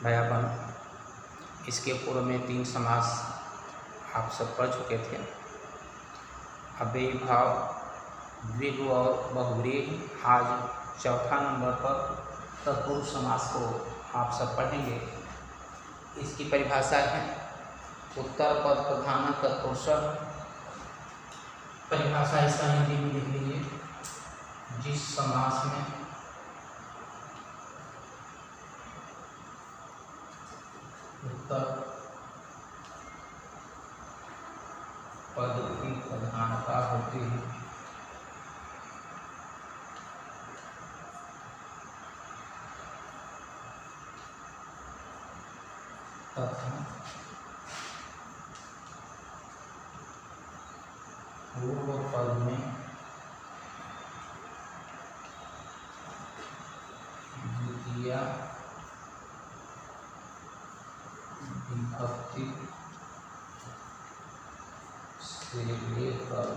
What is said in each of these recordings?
भयापन। इसके पूर्व में 3 समास आप सब पढ़ चुके थे। अव्ययी भाव, द्विगु और बहुव्रीहि। आज चौथा नंबर पर तत्पुरुष समास को आप सब पढ़ेंगे। इसकी परिभाषा है उत्तर पद प्रधान तत्पुरुष। परिभाषा इसका हिंदी में लिख लीजिए। जिस समास में उत्तर पद की प्रधानता होती है तथा पूर्व पद में द्वितीय विभक्ति से लेकर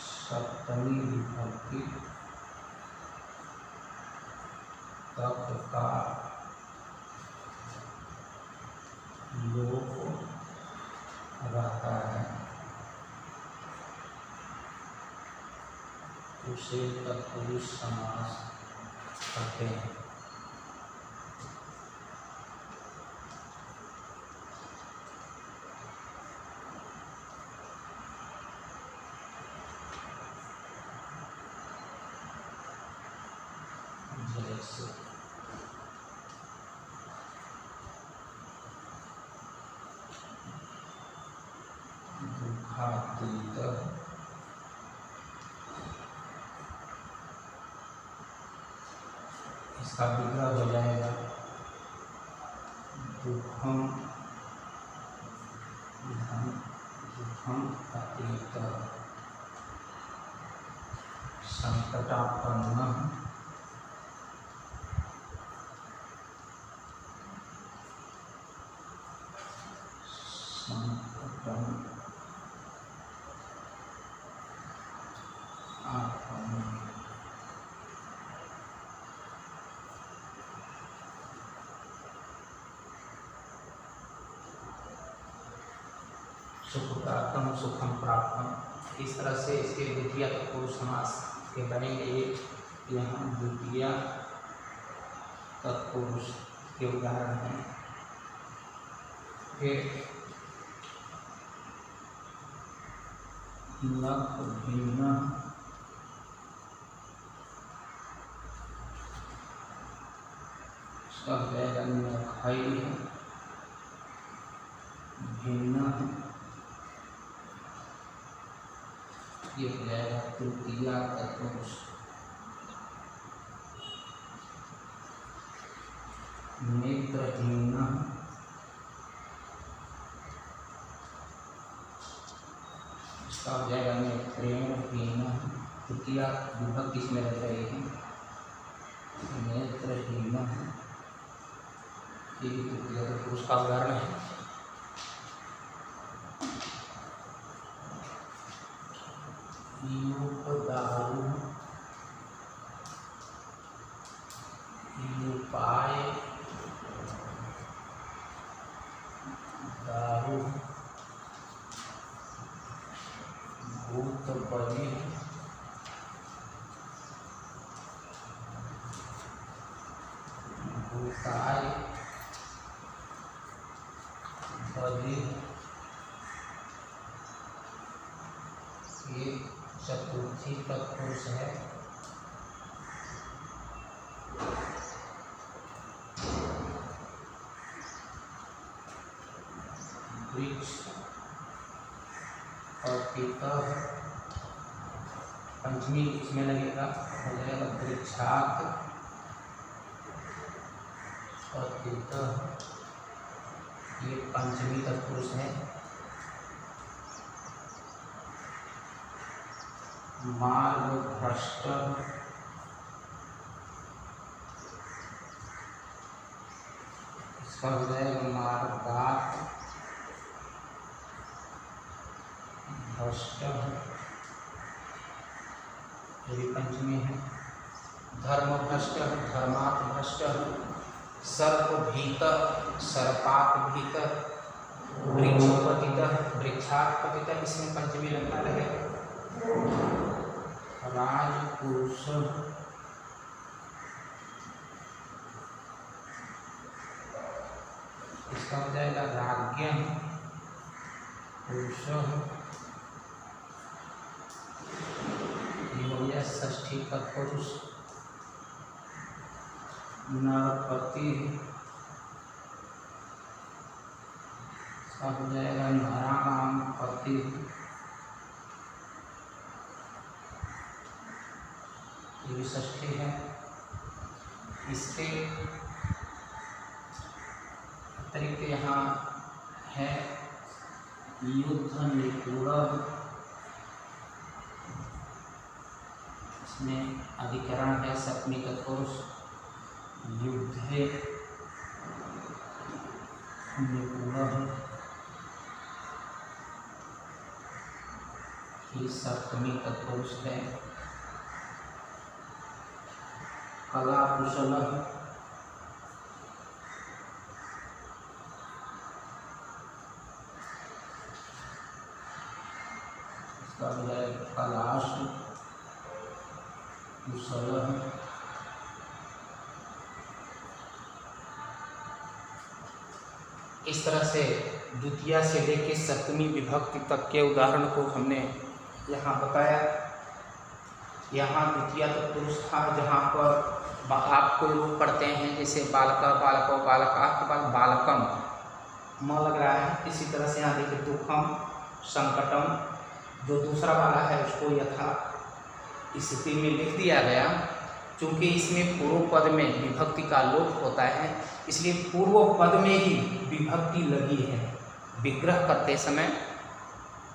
सप्तमी विभक्ति तक का लोप रहता है उसे तत्पुरुष समास कहते हैं। जैसे दुःखातीत, इसका विग्रह हो जाएगा दुःखम दुःखम अतीत संकटापन्न सुख प्राप्तम सुखम प्राप्तम। इस तरह से इसके द्वितीय तत्पुरुष समास के बनेंगे। यहाँ द्वितीय तत्पुरुष के उदाहरण हैं। फिर नख भिन्न, इसका जाएगा नखै भिन्न, ये हो जाएगा तृतीय तत्पुरुष। नेत्रहीन, इसका हो जाएगा नेत्रेणहीन, तृतीय विभक्ति इसमें रह रही है। नेत्रहीन ये भी तृतीय तत्पुरुष का उदाहरण है। दारू, उपाय, दारू, भूत बलि, भूताय, बलि, ये चतुर्थी तत्पुरुष है। वृक्ष और पितर, पंचमी इसमें लगेगा, हो जाएगा वृक्षात और पितर, ये पंचमी तत्पुरुष है। मार्ग भ्रष्ट, इसका हो जाएगा मार्गात भ्रष्ट, ये भी पंचमी है। धर्मभ्रष्टः धर्मार्थभ्रष्टः, सर्पभीतः सर्पात्भीतः, वृक्षपतितः वृक्षात्पतितः, इसमें पंचमी लगना रहेगा। राजपुरुष, इसका हो जाएगा राज्ञ पुरुष, ये हो गया षष्ठी तत्पुरुष। नरपति, इसका हो जाएगा नराणाम पति, ये भी षष्ठी है। इसके अतिरिक्त यहाँ है युद्ध निपुण, इसमें अधिकरण है सप्तमी तत्पुरुष, युद्धे निपुण, ये सप्तमी तत्पुरुष है। कला कुशल, इसका हो जाएगा कलाश कुशल। इस तरह से द्वितीया से लेकर सप्तमी विभक्ति तक के उदाहरण को हमने यहाँ बताया। यहाँ द्वितीया तत्पुरुष था जहाँ पर आप कोई रूप पढ़ते हैं, जैसे बालका बालको बालका के बाद बालकम म लग रहा है। इसी तरह से यहाँ देखिए दुखम संकटम, जो दूसरा वाला है उसको यथा स्थिति में लिख दिया गया। चूँकि इसमें पूर्व पद में विभक्ति का लोप होता है, इसलिए पूर्व पद में ही विभक्ति लगी है। विग्रह करते समय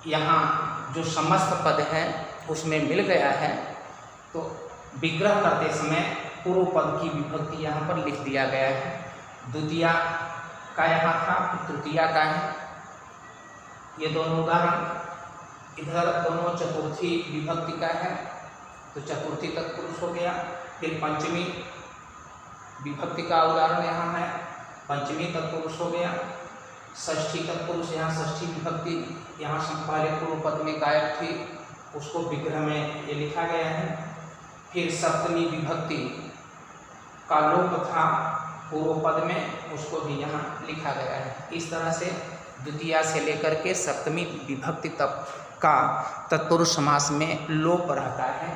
यहाँ जो समस्त पद है उसमें मिल गया है, तो विग्रह करते समय पूर्व पद की विभक्ति यहाँ पर लिख दिया गया है। द्वितीया का यहाँ था, तृतीया का है। ये दोनों उदाहरण, इधर दोनों चतुर्थी विभक्ति का है, तो चतुर्थी तत्पुरुष हो गया। फिर पंचमी विभक्ति का उदाहरण यहाँ है, पंचमी तत्पुरुष हो गया। षष्ठी तत्पुरुष, यहाँ षष्ठी विभक्ति, यहाँ पहले पूर्व पद में गायब थी, उसको विग्रह में ये लिखा गया है। फिर सप्तमी विभक्ति का लोप था पूर्व पद में, उसको भी यहाँ लिखा गया है। इस तरह से द्वितीया से लेकर के सप्तमी विभक्ति तक का तत्पुरुष समास में लोप रहता है।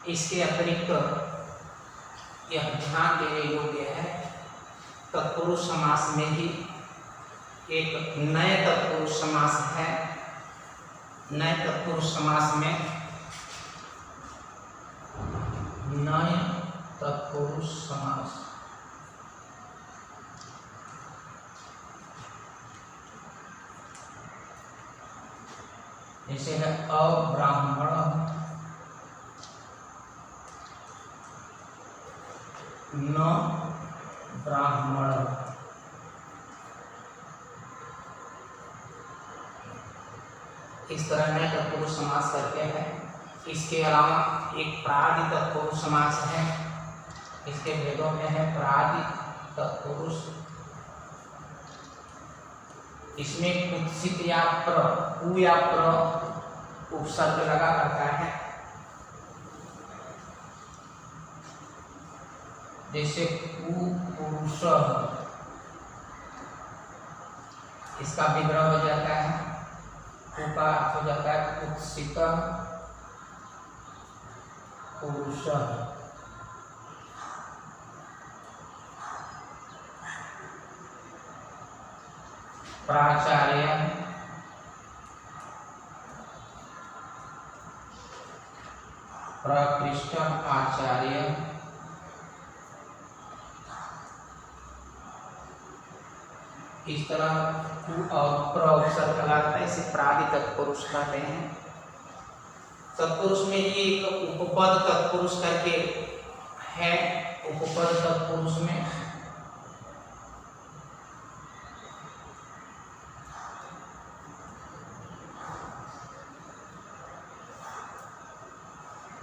इसके अतिरिक्त यह ध्यान देने योग्य है, तत्पुरुष समास में ही एक नए तत्पुरुष समास है। नए तत्पुरुष समास में नए तत्पुरुष समास, जैसे है अब्राह्मण, न ब्राह्मण। इस तरह नए तत्पुरुष समास करते हैं। इसके अलावा एक प्रादि तत्पुरुष समास है। इसके भेदों में है प्रादि तत्पुरुष, इसमें कुत्सित या प्र, उ या प्र उपसर्ग लगा करता है। जैसे कुपुरुष, इसका विग्रह हो जाता है, कु का अर्थ हो जाता है कुत्सित पुरुष। प्राचार्य, प्रकृष्ट आचार्य, इस तरह कु और प्र उपसर्ग लगाता है, इसे प्रादि तत्पुरुष कहते हैं। तत्पुरुष में ही एक उपपद तत्पुरुष करके है। उपपद तत्पुरुष में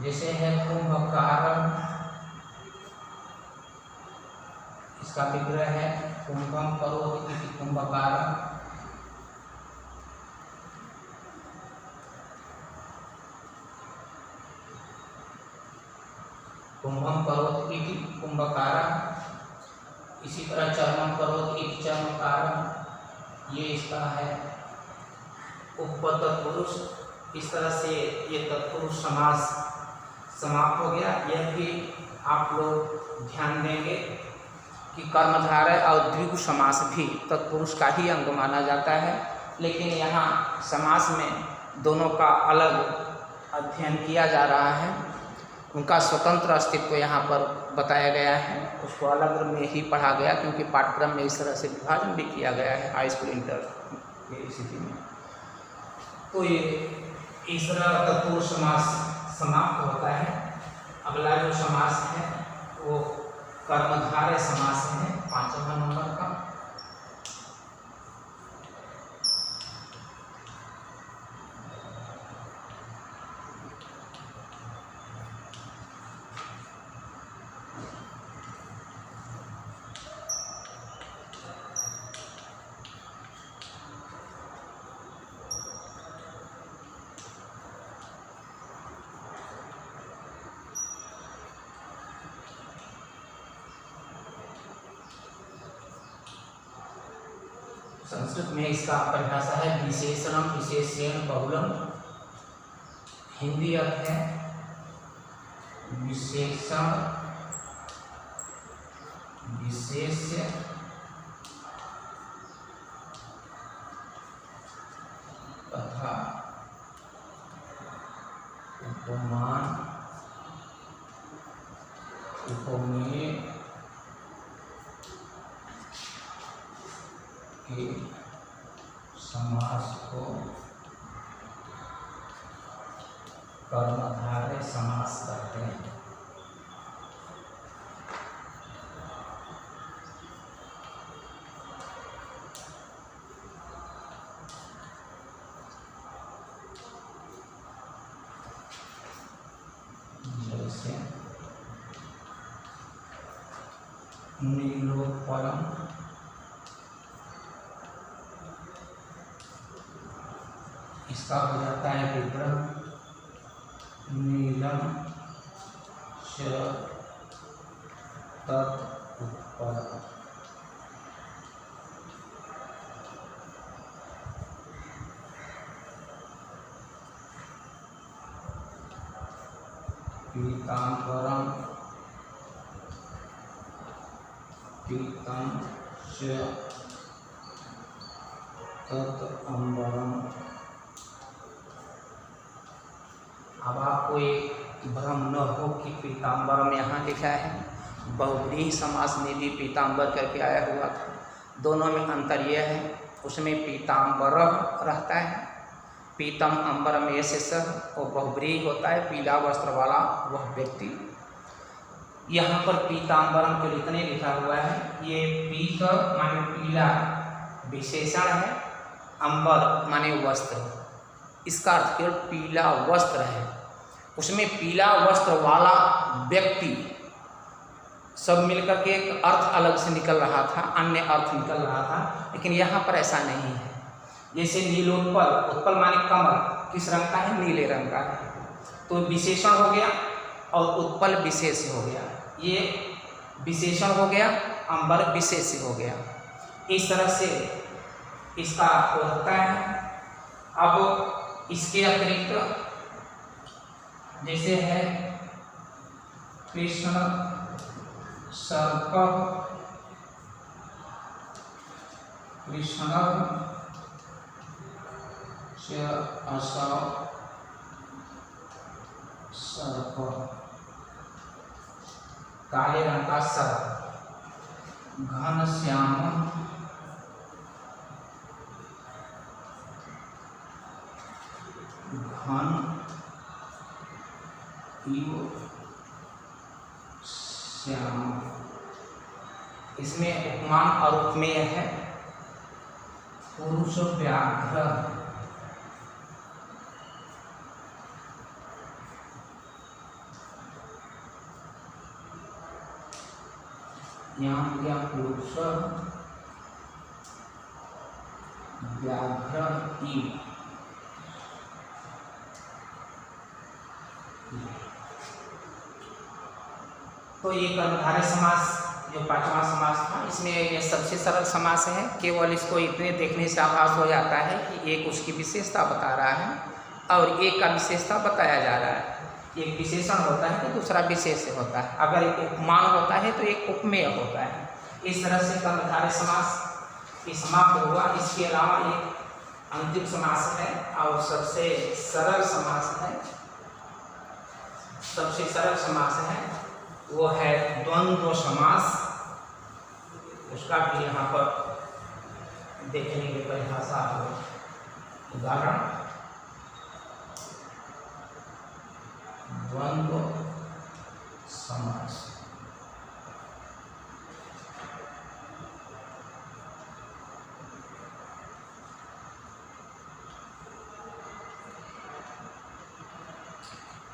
जैसे है कुंभकार, इसका विग्रह है कुंभम करोति इति कुंभकारं। कुंभम करोति इति कुंभकारं। इसी तरह चर्मम करोति इति चर्मकारं, ये इसका है उपतत्पुरुष। इस तरह से ये तत्पुरुष समास समाप्त हो गया। यह भी आप लोग ध्यान देंगे कि कर्मधारय और द्विगु समास भी तत्पुरुष का ही अंग माना जाता है, लेकिन यहाँ समास में दोनों का अलग अध्ययन किया जा रहा है। उनका स्वतंत्र अस्तित्व यहाँ पर बताया गया है, उसको अलग में ही पढ़ा गया, क्योंकि पाठ्यक्रम में इस तरह से विभाजन भी किया गया है हाई स्कूल इंटर की स्थिति में। तो ये इस तरह तत्पुरुष समास समाप्त होता है। अगला जो समास है वो कर्मधारय समास है 5वां नंबर का। संस्कृत में इसका परिभाषा है विशेषणम विशेषण बहुलम। हिंदी अर्थ है विशेषण विशेष्य तथा उपमान उपमेय के समास को कर्मधारय समास कहते हैं। जैसे नीलोत्पलम, इसका हो जाता है विग्रह नीलम च तत्उत्पलम्। पीतांबरम पीतं च तदंबरम। अब आपको एक भ्रम न हो कि पीतांबरम यहाँ लिखा है, बहुव्रीहि समास में भी पीतांबर करके आया हुआ था। दोनों में अंतर यह है, उसमें पीतांबर रहता है, पीतम अंबरम ऐसे सह, और बहुव्रीहि होता है पीला वस्त्र वाला वह व्यक्ति। यहाँ पर पीतांबरम के इतने लिखा हुआ है, ये पीत माने पीला विशेषण है, अंबर माने वस्त्र, इसका अर्थ केवल पीला वस्त्र है। उसमें पीला वस्त्र वाला व्यक्ति सब मिलकर के एक अर्थ अलग से निकल रहा था, अन्य अर्थ निकल रहा था, लेकिन यहाँ पर ऐसा नहीं है। जैसे नीलोत्पल, उत्पल माने कमल, किस रंग का है? नीले रंग का है, तो विशेषण हो गया और उत्पल विशेष हो गया। ये विशेषण हो गया, अंबर विशेष हो गया। इस तरह से इसका होता है। अब इसके अतिरिक्त जैसे है कृष्ण सर्प, कृष्ण असौ सर्प, काले रंग का सर्प, घनश्याम घन श्याम। इसमें उपमान और उपमेय है। पुरुष व्याघ्र, यहाँ हो गया पुरुष व्याघ्र इव। तो ये कर्मधारय समास जो पांचवा समास था, इसमें ये सबसे सरल समास है। केवल इसको इतने देखने से आभास हो जाता है कि एक उसकी विशेषता बता रहा है और एक का विशेषता बताया जा रहा है। एक विशेषण होता है तो दूसरा विशेष होता है। अगर एक उपमान होता है तो एक उपमेय होता है। इस तरह से कर्मधारय समास समाप्त हुआ। इसके अलावा एक अंतिम समास है और सबसे सरल समास है, सबसे सरल समास है वो है द्वंद्व समास। उसका भी यहाँ पर देखने की परिभाषा उदाहरण, द्वंद्व समास।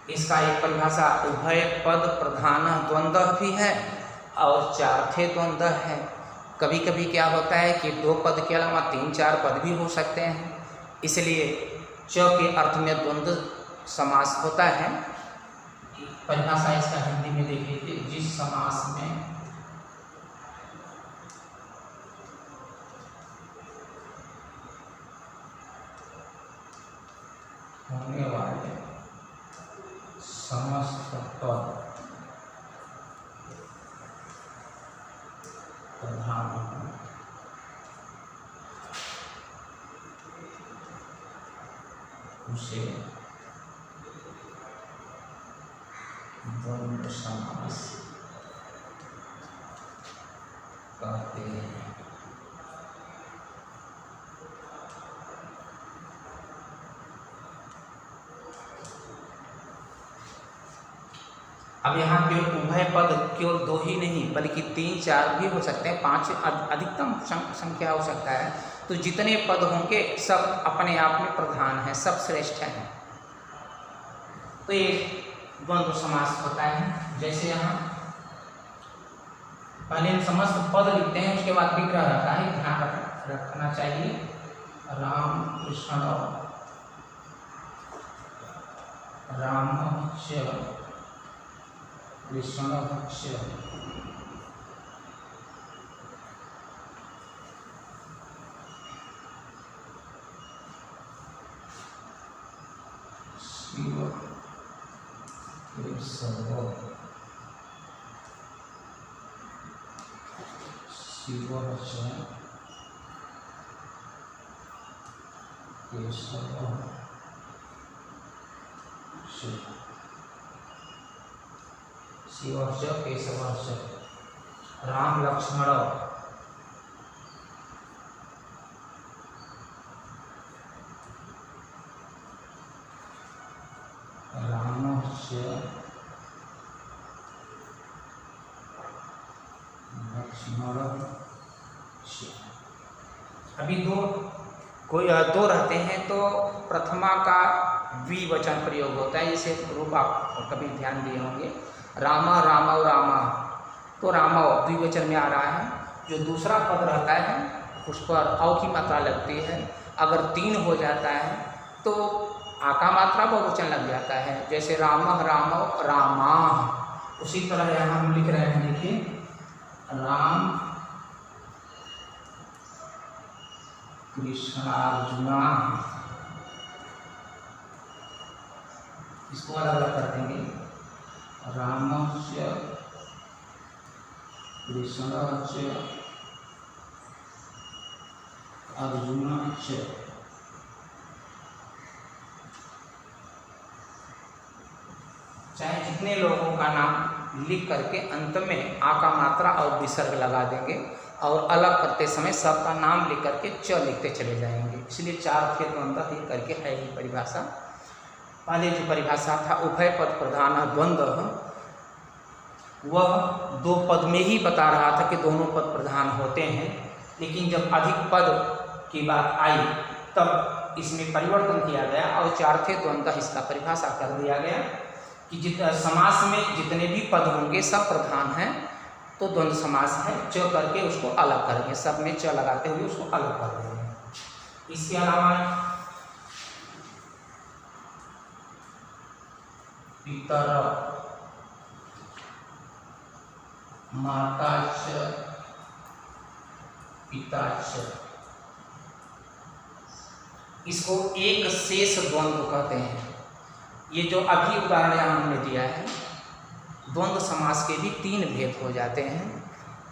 इसका एक परिभाषा उभय पद प्रधान द्वंद्व भी है और चार्थे द्वंद्व है। कभी कभी क्या होता है कि दो पद के अलावा तीन चार पद भी हो सकते हैं, इसलिए च के अर्थ में द्वंद्व समास होता है। परिभाषा इसका हिंदी में देख लीजिए, जिस समास में होने वाले समस्त पद प्रधान उसे द्वंद्व समास कहते हैं। अब यहाँ केवल उभय पद केवल दो ही नहीं बल्कि तीन चार भी हो सकते हैं, पांच अधिकतम संख्या हो सकता है। तो जितने पद होंगे सब अपने आप में प्रधान हैं, सब श्रेष्ठ हैं। तो ये द्वंद्व समास होता है। जैसे यहाँ पहले हम समस्त पद लिखते हैं, उसके बाद विग्रह रहता है, ध्यान रखना चाहिए। राम कृष्ण रामस्य कृष्णस्य शिव केशव शिवस्य केशव शिवस्य केशवस्य राम लक्ष्मण रामस्य लक्ष्मण। अभी दो रहते हैं तो प्रथमा का द्विवचन प्रयोग होता है। जैसे रूप आप कभी ध्यान दिए होंगे, रामा रामव रामा, तो रामव द्विवचन में आ रहा है। जो दूसरा पद रहता है उस पर औ की मात्रा लगती है। अगर तीन हो जाता है तो आ का मात्रा बहुवचन लग जाता है। जैसे रामः रामव रामा। उसी तरह यहाँ हम लिख रहे हैं, देखिए राम कृष्णार्जुना, इसको अलग अलग कर देंगे। रामस्य कृष्णस्य अर्जुनस्य। चाहे जितने लोगों का नाम लिख करके अंत में आ का मात्रा और विसर्ग लगा देंगे और अलग करते समय सबका नाम लिख करके च लिखते चले जाएंगे। इसलिए चार थे द्वंद्व ही करके है ही परिभाषा। पहले जो परिभाषा था उभय पद प्रधान द्वंद्व, वह दो पद में ही बता रहा था कि दोनों पद प्रधान होते हैं। लेकिन जब अधिक पद की बात आई तब इसमें परिवर्तन किया गया और चार थे द्वंद्व इसका परिभाषा कर दिया गया कि समास में जितने भी पद होंगे सब प्रधान हैं तो द्वंद्व समास है। च करके उसको अलग करेंगे, सब में च लगाते हुए उसको अलग कर देंगे। इसके अलावा पितर माता च पिता च, इसको एक शेष द्वंद्व कहते हैं। ये जो अभी उदाहरण हमने दिया है, द्वंद्व समास के भी 3 भेद हो जाते हैं।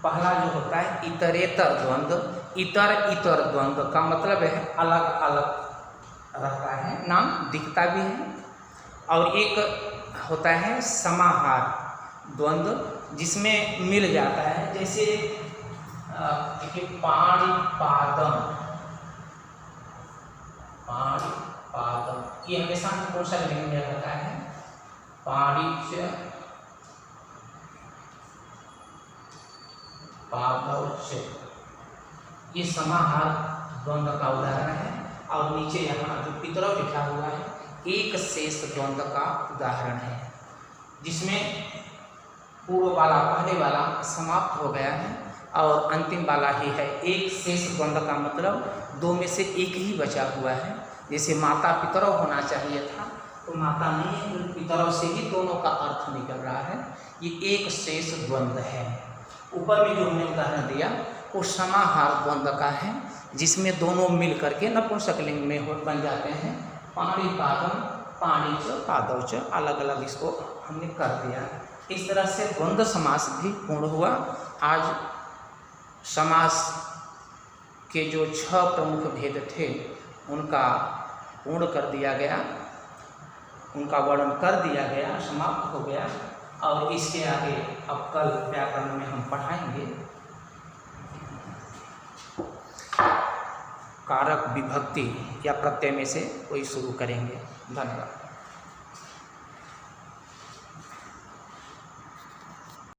पहला जो होता है इतरेतर द्वंद्व। इतर इतर द्वंद्व का मतलब है अलग अलग रहता है, नाम दिखता भी है। और एक होता है समाहार द्वंद्व, जिसमें मिल जाता है, जैसे पाणिपादम, पाणिपादम, ये हमेशा नपुंसक लिंग में रहता है। पाणिच पादौच, ये समाहार द्वंद्व का उदाहरण है। और नीचे यहाँ जो पितरौ लिखा हुआ है, एक शेष द्वंद्व का उदाहरण है, जिसमें पूर्व वाला पहले वाला समाप्त हो गया है और अंतिम वाला ही है। एक शेष द्वंद्व का मतलब 2 में से एक ही बचा हुआ है। जैसे माता पितरौ होना चाहिए था, तो माता नहीं, पितरौ से ही दोनों का अर्थ निकल रहा है। ये एक शेष द्वंद्व है। ऊपर में जो हमने उदाहरण दिया वो समाहार द्वंद्व का है, जिसमें दोनों मिल करके नपुंसक लिंग में बन जाते हैं। पाणिपादम, पाणिच, पादौच, अलग अलग इसको हमने कर दिया। इस तरह से द्वंद्व समास भी पूर्ण हुआ। आज समास के जो 6 प्रमुख भेद थे उनका पूर्ण कर दिया गया, उनका वर्णन कर दिया गया, समाप्त हो गया। और इसके आगे अब कल व्याकरण में हम पढ़ाएंगे कारक विभक्ति या प्रत्यय में से कोई शुरू करेंगे। धन्यवाद।